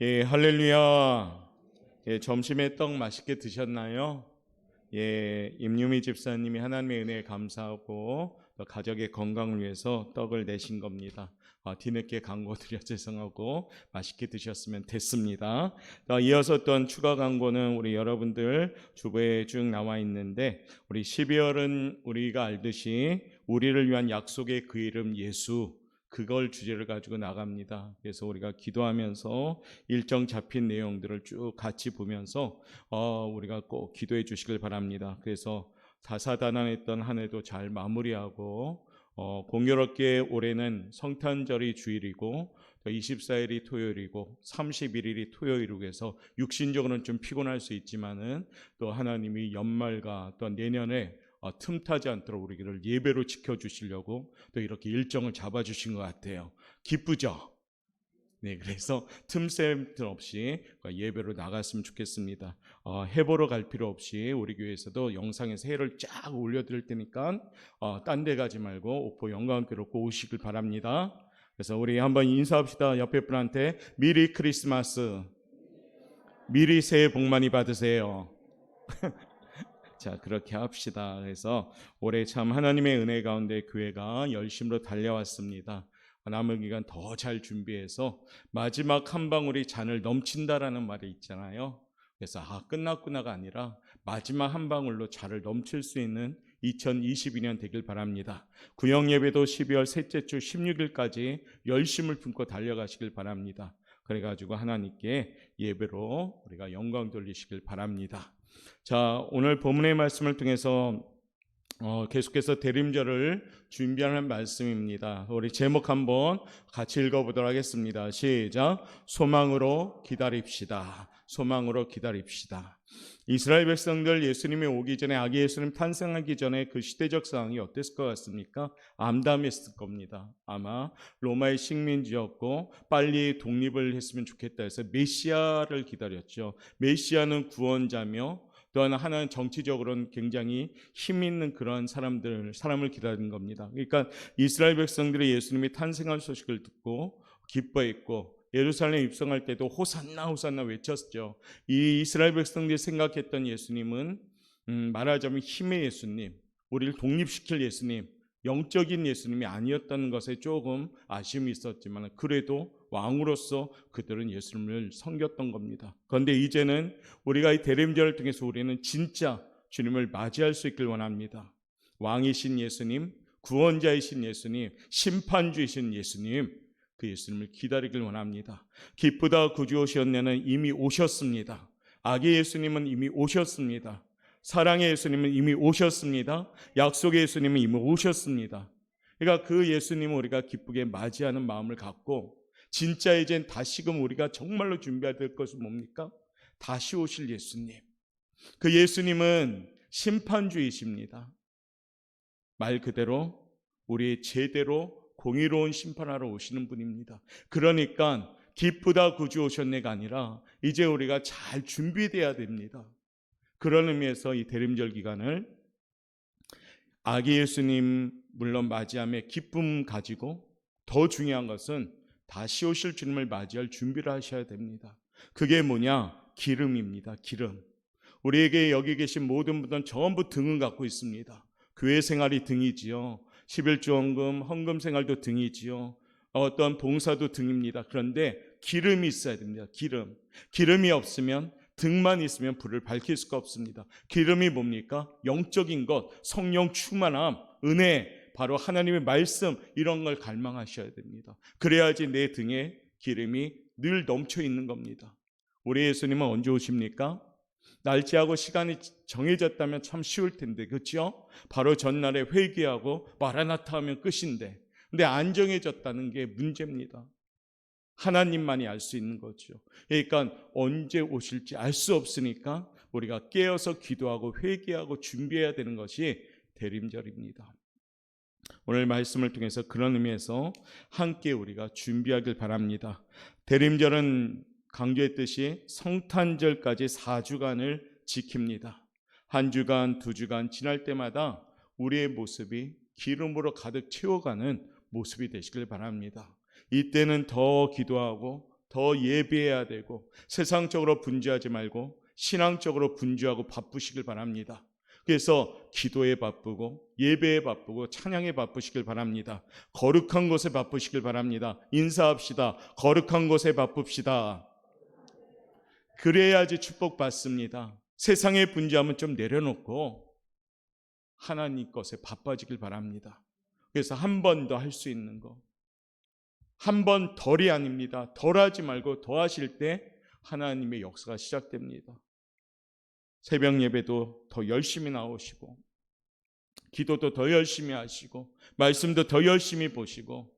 예, 할렐루야. 예, 점심에 떡 맛있게 드셨나요? 예, 임유미 집사님이 하나님의 은혜에 감사하고 또 가족의 건강을 위해서 떡을 내신 겁니다. 뒤늦게 광고 드려 죄송하고 맛있게 드셨으면 됐습니다. 이어서 또 추가 광고는 우리 여러분들 주보에 쭉 나와 있는데, 우리 12월은 우리가 알듯이 우리를 위한 약속의 그 이름 예수, 그걸 주제를 가지고 나갑니다. 그래서 우리가 기도하면서 일정 잡힌 내용들을 쭉 같이 보면서 우리가 꼭 기도해 주시길 바랍니다. 그래서 다사다난했던 한 해도 잘 마무리하고 공교롭게 올해는 성탄절이 주일이고 24일이 토요일이고 31일이 토요일이고 해서 육신적으로는 좀 피곤할 수 있지만은 또 하나님이 연말과 또 내년에 틈타지 않도록 우리를 예배로 지켜주시려고 또 이렇게 일정을 잡아주신 것 같아요. 기쁘죠? 네, 그래서 틈새 없이 예배로 나갔으면 좋겠습니다. 해보러 갈 필요 없이 우리 교회에서도 영상에서 해를 쫙 올려드릴 테니까 딴 데 가지 말고 오포 영광교로 꼭 오시길 바랍니다. 그래서 우리 한번 인사합시다. 옆에 분한테 미리 크리스마스, 미리 새해 복 많이 받으세요. 자, 그렇게 합시다. 그래서 올해 참 하나님의 은혜 가운데 교회가 열심으로 달려왔습니다. 남은 기간 더 잘 준비해서 마지막 한 방울이 잔을 넘친다라는 말이 있잖아요. 그래서 끝났구나가 아니라 마지막 한 방울로 잔을 넘칠 수 있는 2022년 되길 바랍니다. 구역 예배도 12월 셋째 주 16일까지 열심을 품고 달려가시길 바랍니다. 그래가지고 하나님께 예배로 우리가 영광 돌리시길 바랍니다. 자, 오늘 본문의 말씀을 통해서 계속해서 대림절을 준비하는 말씀입니다. 우리 제목 한번 같이 읽어보도록 하겠습니다. 시작. 소망으로 기다립시다. 소망으로 기다립시다. 이스라엘 백성들 예수님이 오기 전에, 아기 예수님 탄생하기 전에 그 시대적 상황이 어땠을 것 같습니까? 암담했을 겁니다. 아마 로마의 식민지였고 빨리 독립을 했으면 좋겠다 해서 메시아를 기다렸죠. 메시아는 구원자며 또한 하나는 정치적으로는 굉장히 힘 있는 그런 사람을 기다리는 겁니다. 그러니까 이스라엘 백성들이 예수님이 탄생한 소식을 듣고 기뻐했고 예루살렘에 입성할 때도 호산나 호산나 외쳤죠. 이 이스라엘 백성들이 생각했던 예수님은 말하자면 힘의 예수님, 우리를 독립시킬 예수님, 영적인 예수님이 아니었다는 것에 조금 아쉬움이 있었지만 그래도 왕으로서 그들은 예수님을 섬겼던 겁니다. 그런데 이제는 우리가 이 대림절을 통해서 우리는 진짜 주님을 맞이할 수 있길 원합니다. 왕이신 예수님, 구원자이신 예수님, 심판주이신 예수님, 그 예수님을 기다리길 원합니다. 기쁘다 구주 오셨네는 이미 오셨습니다. 아기 예수님은 이미 오셨습니다. 사랑의 예수님은 이미 오셨습니다. 약속의 예수님은 이미 오셨습니다. 그러니까 그 예수님을 우리가 기쁘게 맞이하는 마음을 갖고 진짜 이젠 다시금 우리가 정말로 준비해야 될 것은 뭡니까? 다시 오실 예수님. 그 예수님은 심판주이십니다. 말 그대로 우리 제대로 공의로운 심판하러 오시는 분입니다. 그러니까 기쁘다 구주 오셨네가 아니라 이제 우리가 잘 준비돼야 됩니다. 그런 의미에서 이 대림절 기간을 아기 예수님 물론 맞이함에 기쁨 가지고 더 중요한 것은 다시 오실 주님을 맞이할 준비를 하셔야 됩니다. 그게 뭐냐? 기름입니다. 기름. 우리에게 여기 계신 모든 분들은 전부 등을 갖고 있습니다. 교회 생활이 등이지요. 11조 헌금 생활도 등이지요. 어떤 봉사도 등입니다. 그런데 기름이 있어야 됩니다. 기름이 없으면 등만 있으면 불을 밝힐 수가 없습니다. 기름이 뭡니까? 영적인 것, 성령 충만함, 은혜, 바로 하나님의 말씀, 이런 걸 갈망하셔야 됩니다. 그래야지 내 등에 기름이 늘 넘쳐 있는 겁니다. 우리 예수님은 언제 오십니까? 날짜하고 시간이 정해졌다면 참 쉬울 텐데, 그렇죠? 바로 전날에 회개하고 마라나타 하면 끝인데, 근데 안 정해졌다는 게 문제입니다. 하나님만이 알 수 있는 거죠. 그러니까 언제 오실지 알 수 없으니까 우리가 깨어서 기도하고 회개하고 준비해야 되는 것이 대림절입니다. 오늘 말씀을 통해서 그런 의미에서 함께 우리가 준비하길 바랍니다. 대림절은 강조했듯이 성탄절까지 4주간을 지킵니다. 한 주간, 두 주간 지날 때마다 우리의 모습이 기름으로 가득 채워가는 모습이 되시길 바랍니다. 이때는 더 기도하고 더 예배해야 되고 세상적으로 분주하지 말고 신앙적으로 분주하고 바쁘시길 바랍니다. 그래서 기도에 바쁘고 예배에 바쁘고 찬양에 바쁘시길 바랍니다. 거룩한 것에 바쁘시길 바랍니다. 인사합시다. 거룩한 것에 바쁩시다. 그래야지 축복받습니다. 세상의 분주함은 좀 내려놓고 하나님 것에 바빠지길 바랍니다. 그래서 한 번 더 할 수 있는 거, 한 번 덜이 아닙니다. 덜하지 말고 더 하실 때 하나님의 역사가 시작됩니다. 새벽 예배도 더 열심히 나오시고 기도도 더 열심히 하시고 말씀도 더 열심히 보시고,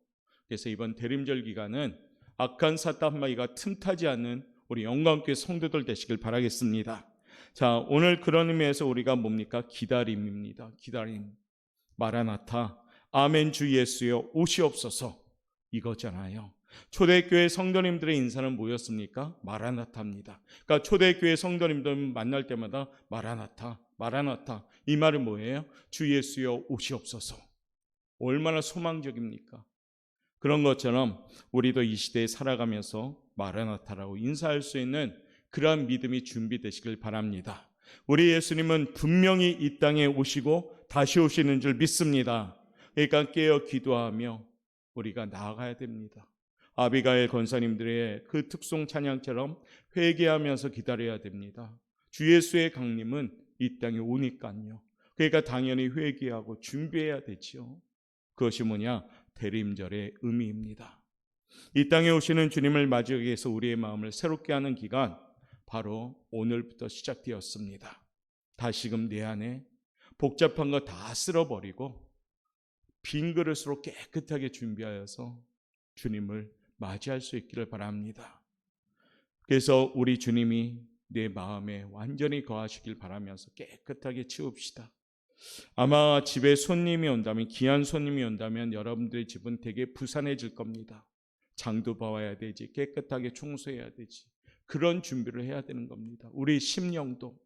그래서 이번 대림절 기간은 악한 사탄 한 마리가 틈타지 않는 우리 영광교회 성도들 되시길 바라겠습니다. 자, 오늘 그런 의미에서 우리가 뭡니까? 기다림입니다. 기다림. 마라나타, 아멘 주 예수여 오시옵소서, 이거잖아요. 초대교회 성도님들의 인사는 뭐였습니까? 마라나타입니다. 그러니까 초대교회 성도님들 만날 때마다 마라나타, 마라나타. 이 말은 뭐예요? 주 예수여 오시옵소서. 얼마나 소망적입니까? 그런 것처럼 우리도 이 시대에 살아가면서 마라나타라고 인사할 수 있는 그러한 믿음이 준비되시길 바랍니다. 우리 예수님은 분명히 이 땅에 오시고 다시 오시는 줄 믿습니다. 그러니까 깨어 기도하며 우리가 나아가야 됩니다. 아비가일 권사님들의 그 특송 찬양처럼 회개하면서 기다려야 됩니다. 주 예수의 강림은 이 땅에 오니까요. 그러니까 당연히 회개하고 준비해야 되지요. 그것이 뭐냐? 대림절의 의미입니다. 이 땅에 오시는 주님을 맞이하기 위해서 우리의 마음을 새롭게 하는 기간, 바로 오늘부터 시작되었습니다. 다시금 내 안에 복잡한 거 다 쓸어버리고 빈 그릇으로 깨끗하게 준비하여서 주님을 맞이할 수 있기를 바랍니다. 그래서 우리 주님이 내 마음에 완전히 거하시길 바라면서 깨끗하게 치웁시다. 아마 집에 손님이 온다면, 귀한 손님이 온다면 여러분들의 집은 되게 부산해질 겁니다. 장도 봐야 되지, 깨끗하게 청소해야 되지, 그런 준비를 해야 되는 겁니다. 우리 심령도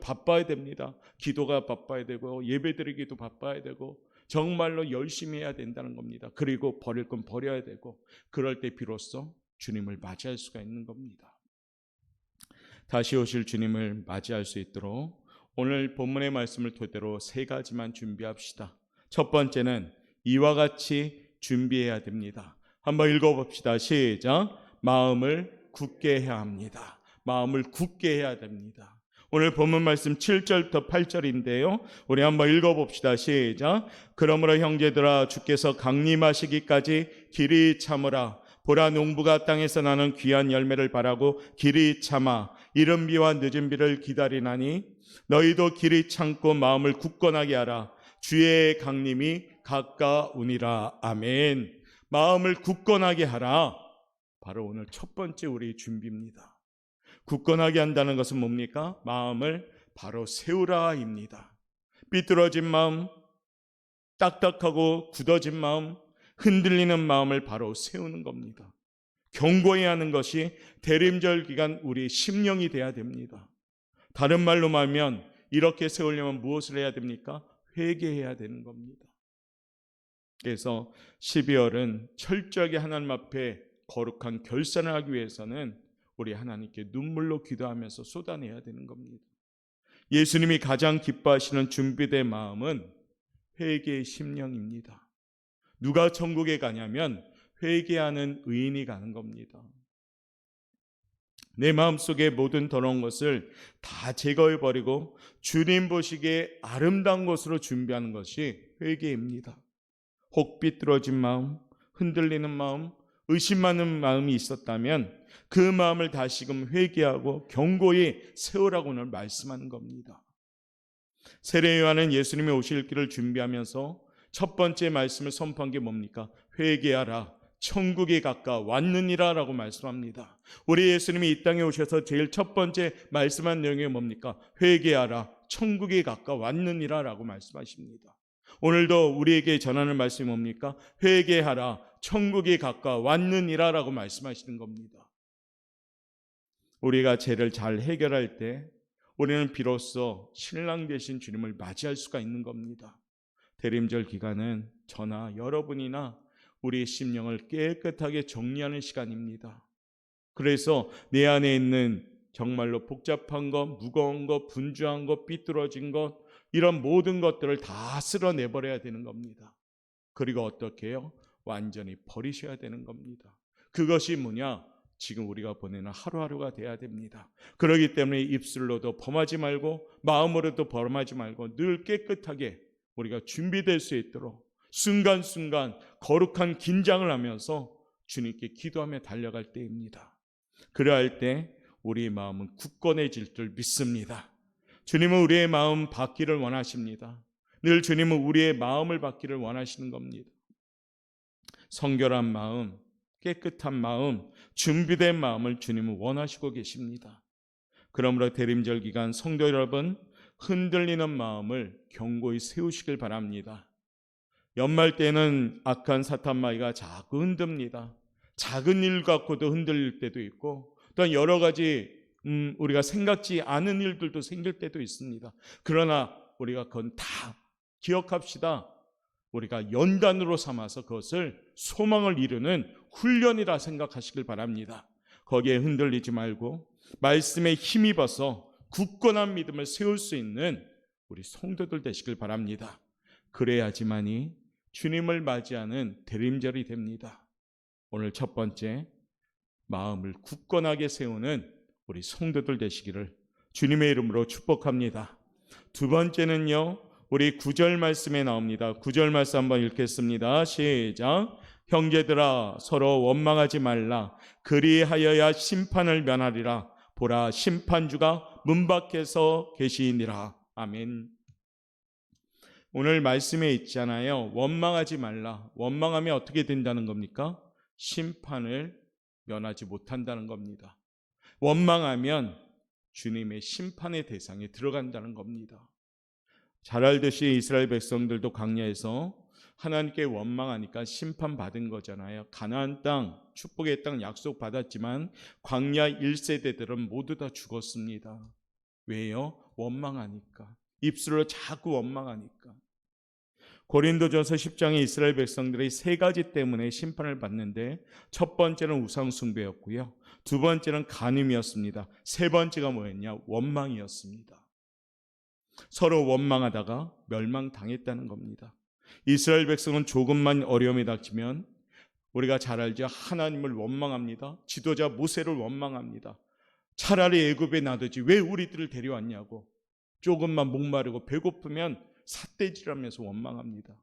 바빠야 됩니다. 기도가 바빠야 되고 예배드리기도 바빠야 되고 정말로 열심히 해야 된다는 겁니다. 그리고 버릴 건 버려야 되고, 그럴 때 비로소 주님을 맞이할 수가 있는 겁니다. 다시 오실 주님을 맞이할 수 있도록 오늘 본문의 말씀을 토대로 세 가지만 준비합시다. 첫 번째는 이와 같이 준비해야 됩니다. 한번 읽어봅시다. 시작. 마음을 굳게 해야 합니다. 마음을 굳게 해야 됩니다. 오늘 본문 말씀 7절부터 8절인데요. 우리 한번 읽어봅시다. 시작. 그러므로 형제들아, 주께서 강림하시기까지 길이 참으라. 보라, 농부가 땅에서 나는 귀한 열매를 바라고 길이 참아 이른 비와 늦은 비를 기다리나니 너희도 길이 참고 마음을 굳건하게 하라. 주의 강림이 가까우니라. 아멘. 마음을 굳건하게 하라. 바로 오늘 첫 번째 우리 준비입니다. 굳건하게 한다는 것은 뭡니까? 마음을 바로 세우라입니다. 삐뚤어진 마음, 딱딱하고 굳어진 마음, 흔들리는 마음을 바로 세우는 겁니다. 견고해야 하는 것이 대림절 기간 우리 심령이 돼야 됩니다. 다른 말로 말하면 이렇게 세우려면 무엇을 해야 됩니까? 회개해야 되는 겁니다. 그래서 12월은 철저하게 하나님 앞에 거룩한 결산을 하기 위해서는 우리 하나님께 눈물로 기도하면서 쏟아내야 되는 겁니다. 예수님이 가장 기뻐하시는 준비된 마음은 회개의 심령입니다. 누가 천국에 가냐면 회개하는 의인이 가는 겁니다. 내 마음속에 모든 더러운 것을 다 제거해버리고 주님 보시기에 아름다운 것으로 준비하는 것이 회개입니다. 혹 삐뚤어진 마음, 흔들리는 마음, 의심하는 마음이 있었다면 그 마음을 다시금 회개하고 견고히 세우라고 오늘 말씀하는 겁니다. 세례 요한은 예수님이 오실 길을 준비하면서 첫 번째 말씀을 선포한 게 뭡니까? 회개하라, 천국이 가까웠느니라 라고 말씀합니다. 우리 예수님이 이 땅에 오셔서 제일 첫 번째 말씀한 내용이 뭡니까? 회개하라, 천국이 가까웠느니라 라고 말씀하십니다. 오늘도 우리에게 전하는 말씀이 뭡니까? 회개하라, 천국이 가까웠느니라 라고 말씀하시는 겁니다. 우리가 죄를 잘 해결할 때 우리는 비로소 신랑 되신 주님을 맞이할 수가 있는 겁니다. 대림절 기간은 저나 여러분이나 우리의 심령을 깨끗하게 정리하는 시간입니다. 그래서 내 안에 있는 정말로 복잡한 것, 무거운 것, 분주한 것, 삐뚤어진 것, 이런 모든 것들을 다 쓸어내버려야 되는 겁니다. 그리고 어떻게 해요? 완전히 버리셔야 되는 겁니다. 그것이 뭐냐? 지금 우리가 보내는 하루하루가 돼야 됩니다. 그렇기 때문에 입술로도 범하지 말고 마음으로도 범하지 말고 늘 깨끗하게 우리가 준비될 수 있도록 순간순간 거룩한 긴장을 하면서 주님께 기도하며 달려갈 때입니다. 그러할 때 우리의 마음은 굳건해질 줄 믿습니다. 주님은 우리의 마음 받기를 원하십니다. 늘 주님은 우리의 마음을 받기를 원하시는 겁니다. 성결한 마음, 깨끗한 마음, 준비된 마음을 주님은 원하시고 계십니다. 그러므로 대림절 기간 성도 여러분, 흔들리는 마음을 견고히 세우시길 바랍니다. 연말 때는 악한 사탄마귀가 자꾸 흔듭니다. 작은 일 갖고도 흔들릴 때도 있고 또한 여러 가지 우리가 생각지 않은 일들도 생길 때도 있습니다. 그러나 우리가 그건 다 기억합시다. 우리가 연단으로 삼아서 그것을 소망을 이루는 훈련이라 생각하시길 바랍니다. 거기에 흔들리지 말고 말씀에 힘입어서 굳건한 믿음을 세울 수 있는 우리 성도들 되시길 바랍니다. 그래야지만이 주님을 맞이하는 대림절이 됩니다. 오늘 첫 번째, 마음을 굳건하게 세우는 우리 성도들 되시기를 주님의 이름으로 축복합니다. 두 번째는요, 우리 9절 말씀에 나옵니다. 9절 말씀 한번 읽겠습니다. 시작. 형제들아 서로 원망하지 말라. 그리하여야 심판을 면하리라. 보라, 심판주가 문 밖에서 계시니라. 아멘. 오늘 말씀에 있잖아요. 원망하지 말라. 원망하면 어떻게 된다는 겁니까? 심판을 면하지 못한다는 겁니다. 원망하면 주님의 심판의 대상에 들어간다는 겁니다. 잘 알듯이 이스라엘 백성들도 광야에서 하나님께 원망하니까 심판받은 거잖아요. 가나안 땅, 축복의 땅 약속받았지만 광야 1세대들은 모두 다 죽었습니다. 왜요? 원망하니까. 입술로 자꾸 원망하니까. 고린도전서 10장에 이스라엘 백성들이 세 가지 때문에 심판을 받는데 첫 번째는 우상 숭배였고요. 두 번째는 간음이었습니다. 세 번째가 뭐였냐? 원망이었습니다. 서로 원망하다가 멸망당했다는 겁니다. 이스라엘 백성은 조금만 어려움이 닥치면 우리가 잘 알죠. 하나님을 원망합니다. 지도자 모세를 원망합니다. 차라리 애굽에 놔두지 왜 우리들을 데려왔냐고. 조금만 목마르고 배고프면 삿대질하면서 원망합니다.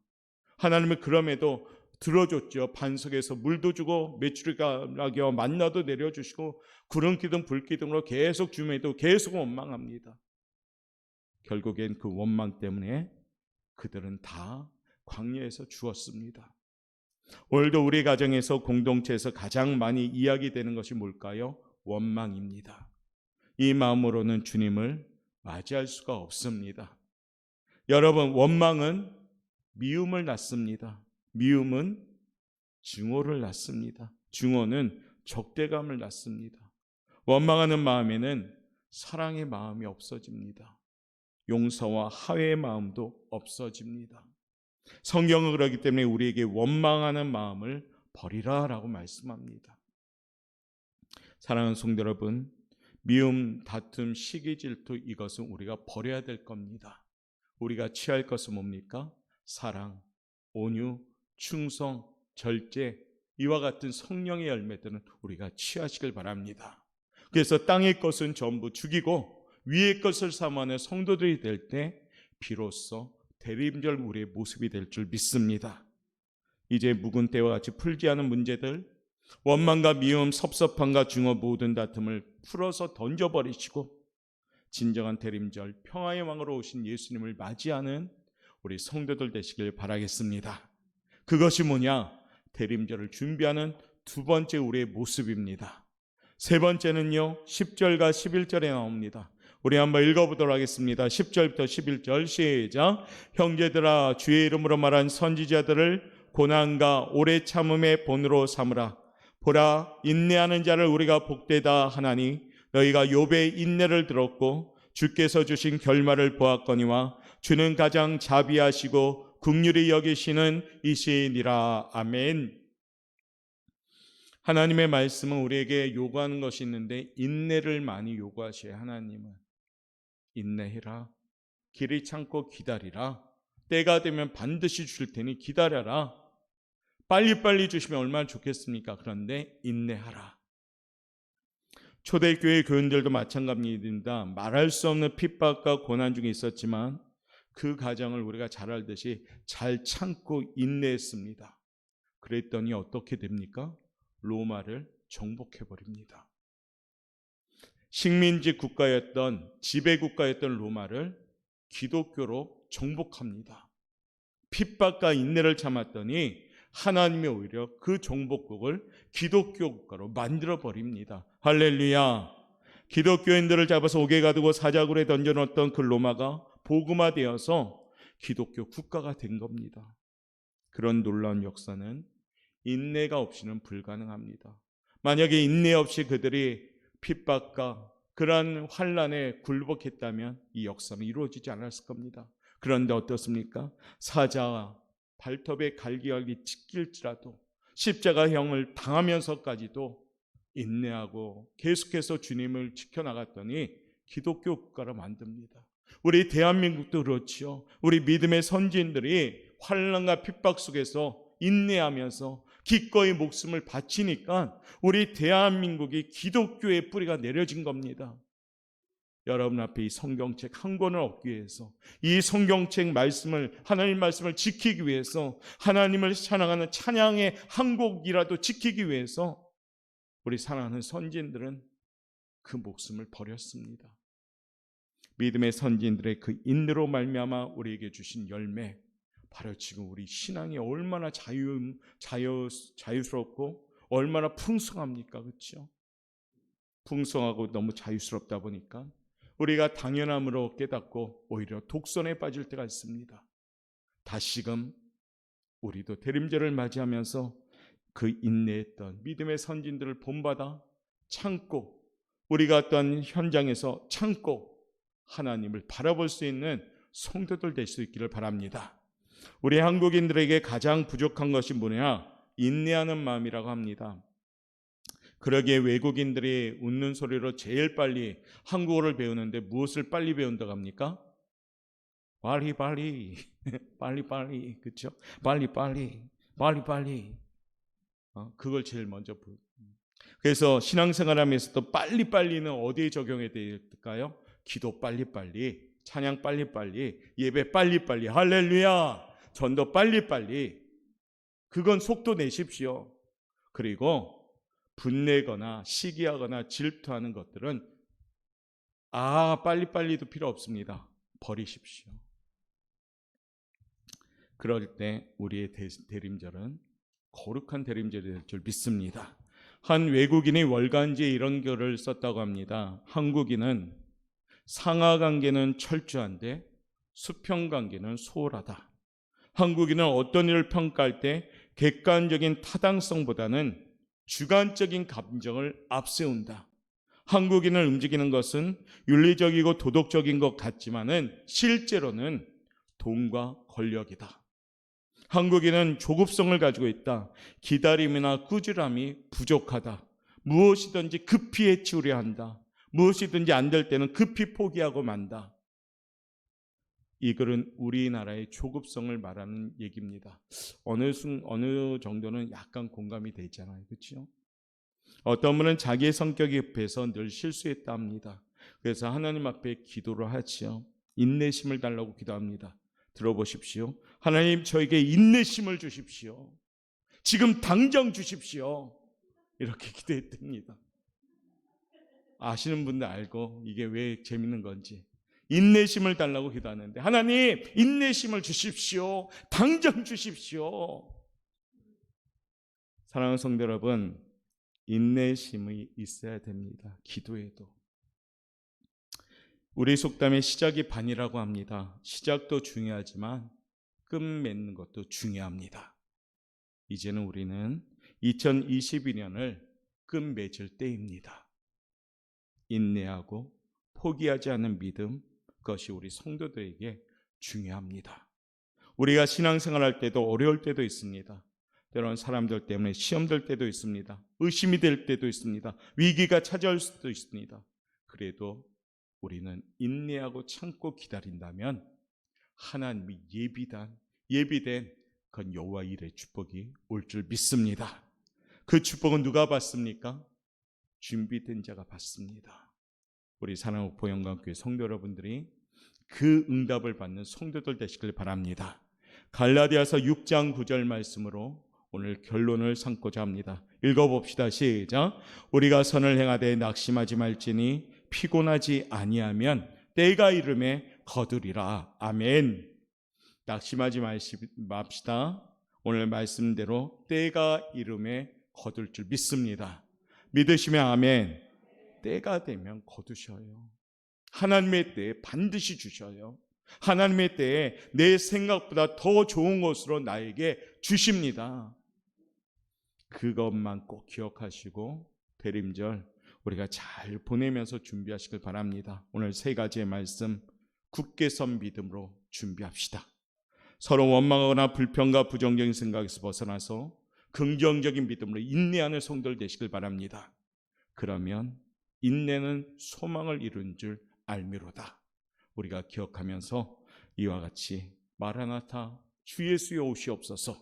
하나님은 그럼에도 들어줬죠. 반석에서 물도 주고 메추리가락이와 만나도 내려주시고 구름 기둥 불 기둥으로 계속 줌에도 계속 원망합니다. 결국엔 그 원망 때문에 그들은 다 광야에서 죽었습니다. 오늘도 우리 가정에서 공동체에서 가장 많이 이야기되는 것이 뭘까요? 원망입니다. 이 마음으로는 주님을 맞이할 수가 없습니다. 여러분, 원망은 미움을 낳습니다. 미움은 증오를 낳습니다. 증오는 적대감을 낳습니다. 원망하는 마음에는 사랑의 마음이 없어집니다. 용서와 화해의 마음도 없어집니다. 성경은 그렇기 때문에 우리에게 원망하는 마음을 버리라 라고 말씀합니다. 사랑하는 성도 여러분, 미움, 다툼, 시기, 질투, 이것은 우리가 버려야 될 겁니다. 우리가 취할 것은 뭡니까? 사랑, 온유, 충성, 절제, 이와 같은 성령의 열매들은 우리가 취하시길 바랍니다. 그래서 땅의 것은 전부 죽이고 위의 것을 삼아내는 성도들이 될 때 비로소 대림절 우리의 모습이 될 줄 믿습니다. 이제 묵은 때와 같이 풀지 않은 문제들, 원망과 미움, 섭섭함과 증오 모든 다툼을 풀어서 던져버리시고 진정한 대림절 평화의 왕으로 오신 예수님을 맞이하는 우리 성도들 되시길 바라겠습니다. 그것이 뭐냐? 대림절을 준비하는 두 번째 우리의 모습입니다. 세 번째는요, 10절과 11절에 나옵니다. 우리 한번 읽어보도록 하겠습니다. 10절부터 11절 시작. 형제들아 주의 이름으로 말한 선지자들을 고난과 오래 참음의 본으로 삼으라. 보라, 인내하는 자를 우리가 복되다 하나니 너희가 욥의 인내를 들었고 주께서 주신 결말을 보았거니와 주는 가장 자비하시고 긍휼히 여기시는 이시니라. 아멘. 하나님의 말씀은 우리에게 요구하는 것이 있는데 인내를 많이 요구하셔요. 하나님은 인내해라, 길이 참고 기다리라, 때가 되면 반드시 줄 테니 기다려라. 빨리빨리 주시면 얼마나 좋겠습니까? 그런데 인내하라. 초대교회 교인들도 마찬가지입니다. 말할 수 없는 핍박과 고난 중에 있었지만 그 과정을 우리가 잘 알듯이 잘 참고 인내했습니다. 그랬더니 어떻게 됩니까? 로마를 정복해버립니다. 식민지 국가였던, 지배국가였던 로마를 기독교로 정복합니다. 핍박과 인내를 참았더니 하나님이 오히려 그 정복국을 기독교 국가로 만들어버립니다. 할렐루야. 기독교인들을 잡아서 옥에 가두고 사자굴에 던져놓았던 그 로마가 복음화되어서 기독교 국가가 된 겁니다. 그런 놀라운 역사는 인내가 없이는 불가능합니다. 만약에 인내 없이 그들이 핍박과 그러한 환난에 굴복했다면 이 역사는 이루어지지 않았을 겁니다. 그런데 어떻습니까? 사자와 발톱에 갈기갈기 찢길지라도 십자가형을 당하면서까지도 인내하고 계속해서 주님을 지켜나갔더니 기독교 국가를 만듭니다. 우리 대한민국도 그렇죠. 우리 믿음의 선진들이 환난과 핍박 속에서 인내하면서 기꺼이 목숨을 바치니까 우리 대한민국이 기독교의 뿌리가 내려진 겁니다. 여러분 앞에 이 성경책 한 권을 얻기 위해서, 이 성경책 말씀을, 하나님 말씀을 지키기 위해서, 하나님을 찬양하는 찬양의 한 곡이라도 지키기 위해서 우리 사랑하는 선진들은 그 목숨을 버렸습니다. 믿음의 선진들의 그 인내로 말미암아 우리에게 주신 열매, 바로 지금 우리 신앙이 얼마나 자유스럽고 얼마나 풍성합니까? 그렇죠? 풍성하고 너무 자유스럽다 보니까 우리가 당연함으로 깨닫고 오히려 독선에 빠질 때가 있습니다. 다시금 우리도 대림절을 맞이하면서 그 인내했던 믿음의 선진들을 본받아 참고, 우리가 어떤 현장에서 참고 하나님을 바라볼 수 있는 성도들 될 수 있기를 바랍니다. 우리 한국인들에게 가장 부족한 것이 뭐냐? 인내하는 마음이라고 합니다. 그러기에 외국인들이 웃는 소리로 제일 빨리 한국어를 배우는데 무엇을 빨리 배운다고 합니까? 빨리 빨리 그렇죠? 빨리 그걸 제일 먼저 그래서 신앙생활하면서도 빨리는 어디에 적용해야 될까요? 기도 빨리빨리, 찬양 빨리빨리, 예배 빨리빨리, 할렐루야, 전도 빨리빨리. 그건 속도 내십시오. 그리고 분내거나 시기하거나 질투하는 것들은 빨리빨리도 필요 없습니다. 버리십시오. 그럴 때 우리의 대림절은 거룩한 대림절이 될 줄 믿습니다. 한 외국인이 월간지에 이런 글을 썼다고 합니다. 한국인은 상하관계는 철저한데 수평관계는 소홀하다. 한국인은 어떤 일을 평가할 때 객관적인 타당성보다는 주관적인 감정을 앞세운다. 한국인을 움직이는 것은 윤리적이고 도덕적인 것 같지만은 실제로는 돈과 권력이다. 한국인은 조급성을 가지고 있다. 기다림이나 꾸준함이 부족하다. 무엇이든지 급히 해치우려 한다. 무엇이든지 안 될 때는 급히 포기하고 만다. 이 글은 우리나라의 조급성을 말하는 얘기입니다. 어느 정도는 약간 공감이 되잖아요. 그렇죠? 어떤 분은 자기의 성격이 급해서 늘 실수했다 합니다. 그래서 하나님 앞에 기도를 하지요. 인내심을 달라고 기도합니다. 들어보십시오. 하나님, 저에게 인내심을 주십시오. 지금 당장 주십시오. 이렇게 기도했답니다. 아시는 분들 알고 이게 왜 재밌는 건지. 인내심을 달라고 기도하는데, 하나님 인내심을 주십시오. 당장 주십시오. 사랑하는 성도 여러분, 인내심이 있어야 됩니다. 기도에도. 우리 속담의 시작이 반이라고 합니다. 시작도 중요하지만 끝맺는 것도 중요합니다. 이제는 우리는 2022년을 끝맺을 때입니다. 인내하고 포기하지 않는 믿음, 그것이 우리 성도들에게 중요합니다. 우리가 신앙생활할 때도 어려울 때도 있습니다. 때로는 사람들 때문에 시험될 때도 있습니다. 의심이 될 때도 있습니다. 위기가 찾아올 수도 있습니다. 그래도 우리는 인내하고 참고 기다린다면 하나님이 예비된 그 여호와 일의 축복이 올 줄 믿습니다. 그 축복은 누가 받습니까? 준비된 자가 받습니다. 우리 사랑하고 보영강교회 성도 여러분들이 그 응답을 받는 성도들 되시길 바랍니다. 갈라디아서 6장 9절 말씀으로 오늘 결론을 삼고자 합니다. 읽어봅시다. 시작. 우리가 선을 행하되 낙심하지 말지니 피곤하지 아니하면 때가 이름에 거두리라. 아멘. 낙심하지 맙시다. 오늘 말씀대로 때가 이름에 거둘 줄 믿습니다. 믿으시면 아멘. 때가 되면 거두셔요. 하나님의 때에 반드시 주셔요. 하나님의 때에 내 생각보다 더 좋은 것으로 나에게 주십니다. 그것만 꼭 기억하시고 대림절 우리가 잘 보내면서 준비하시길 바랍니다. 오늘 세 가지의 말씀 굳게 선 믿음으로 준비합시다. 서로 원망하거나 불평과 부정적인 생각에서 벗어나서 긍정적인 믿음으로 인내하는 성도들 되시길 바랍니다. 그러면 인내는 소망을 이룬 줄 알미로다. 우리가 기억하면서 이와 같이 마라나타 주 예수의 오시옵소서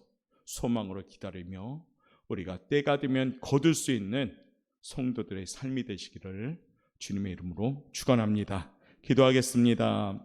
소망으로 기다리며 우리가 때가 되면 거둘 수 있는 성도들의 삶이 되시기를 주님의 이름으로 축원합니다. 기도하겠습니다.